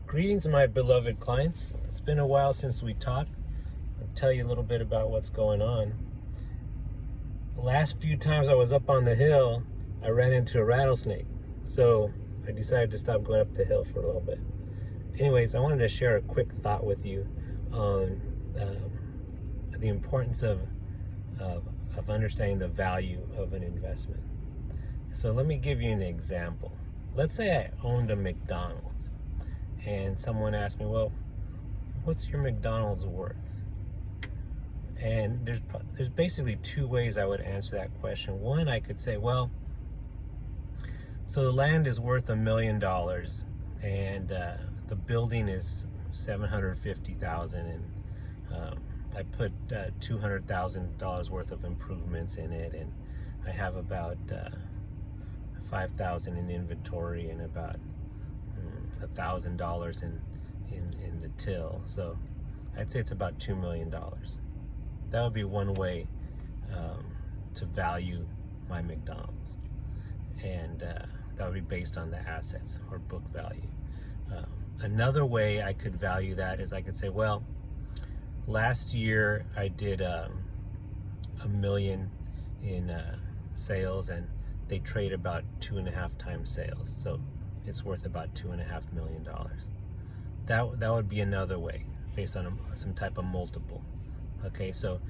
Greetings, my beloved clients. It's been a while since we talked. I'll tell you a little bit about what's going on. The last few times I was up on the hill, I ran into a rattlesnake. So I decided to stop going up the hill for a little bit. Anyways, I wanted to share a quick thought with you on the importance of understanding the value of an investment. So let me give you an example. Let's say I owned a McDonald's and someone asked me, well, what's your McDonald's worth? And there's basically two ways I would answer that question. One, I could say, well, so the land is worth $1 million and the building is $750,000, and I put $200,000 worth of improvements in it, and I have about $5,000 in inventory and about $1,000 in the till. So I'd say it's about $2 million. That would be one way to value my McDonald's, and that would be based on the assets or book value. Another way I could value that is I could say, well, last year I did $1 million in sales, and they trade about 2.5 times sales, so it's worth about $2.5 million. That would be another way, based on some type of multiple. Okay, so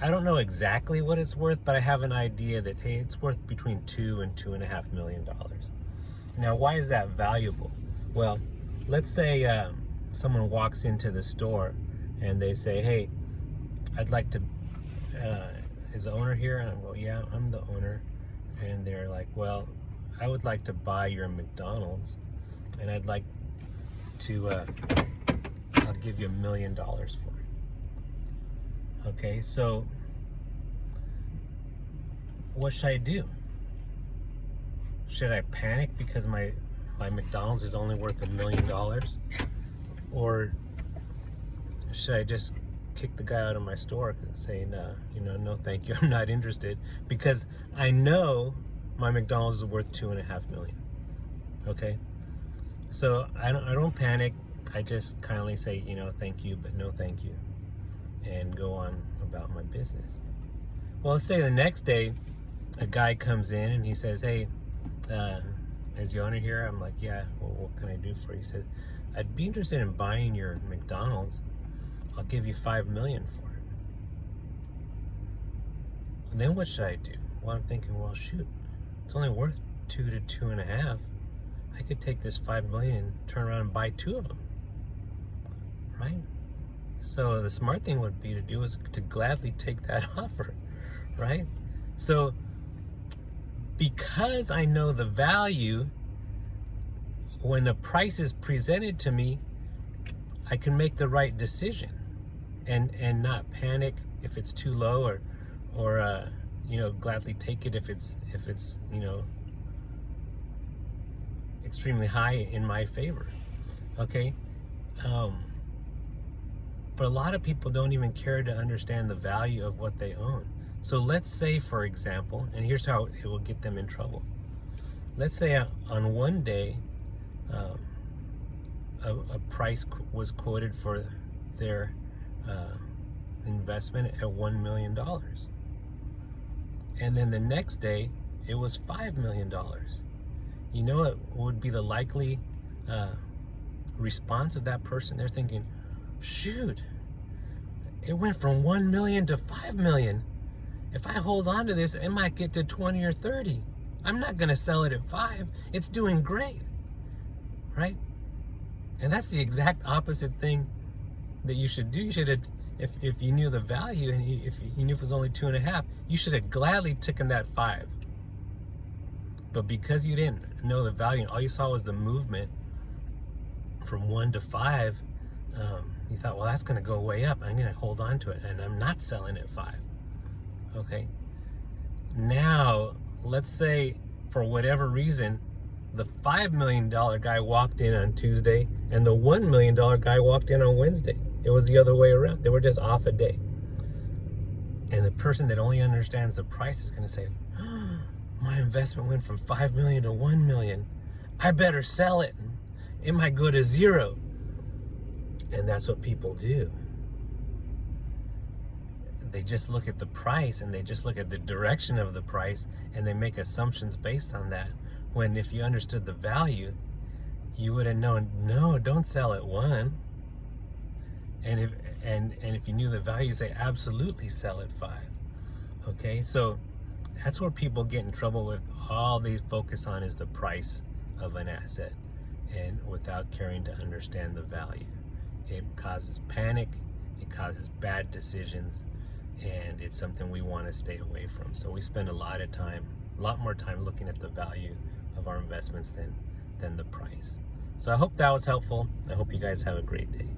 I don't know exactly what it's worth, but I have an idea that, hey, it's worth between $2 and $2.5 million. Now, why is that valuable? Well, let's say someone walks into the store and they say, hey, I'd like to, is the owner here? And I go, yeah, I'm the owner. And they're like, well, I would like to buy your McDonald's, and I'd like to, I'll give you $1 million for it. Okay, so what should I do? Should I panic because my McDonald's is only worth $1 million? Or should I just kick the guy out of my store and say, no, no thank you, I'm not interested, because I know my McDonald's is worth $2.5 million. Okay, so I don't panic. I just kindly say, thank you, but no thank you, and go on about my business. Well, let's say the next day a guy comes in and he says, hey, is the owner here? I'm like, yeah, well, what can I do for you? He said, I'd be interested in buying your McDonald's. I'll give you $5 million for it. And then what should I do? Well, I'm thinking, well, shoot, it's only worth 2 to 2.5. I could take this $5 million and turn around and buy 2 of them, right? So the smart thing would be to do is to gladly take that offer, right? So because I know the value, when the price is presented to me, I can make the right decision and not panic if it's too low, or gladly take it if it's extremely high in my favor. Okay, but a lot of people don't even care to understand the value of what they own. So let's say, for example, and here's how it will get them in trouble. Let's say on one day a price was quoted for their investment at $1 million, and then the next day it was $5 million. You know what would be the likely response of that person? They're thinking, shoot, it went from 1 million to 5 million. If I hold on to this, it might get to 20 or 30. I'm not going to sell it at 5. It's doing great, right? And that's the exact opposite thing that you should do. You should have, if you knew the value, and if you knew it was only 2.5, you should have gladly taken that 5. But because you didn't know the value, and all you saw was the movement from 1 to 5, you thought, well, that's going to go way up. I'm going to hold on to it, and I'm not selling at 5. Okay. Now, let's say for whatever reason, the $5 million guy walked in on Tuesday, and the $1 million guy walked in on Wednesday. It was the other way around. They were just off a day. And the person that only understands the price is going to say, oh, my investment went from 5 million to 1 million. I better sell it. It might go to zero. And that's what people do. They just look at the price, and they just look at the direction of the price, and they make assumptions based on that. When if you understood the value, you would have known, no, don't sell at 1. And if you knew the value, say absolutely sell at 5. Okay, so that's where people get in trouble with. All they focus on is the price of an asset, and without caring to understand the value. It causes panic, it causes bad decisions, and it's something we want to stay away from. So we spend a lot more time looking at the value of our investments than the price. So I hope that was helpful. I hope you guys have a great day.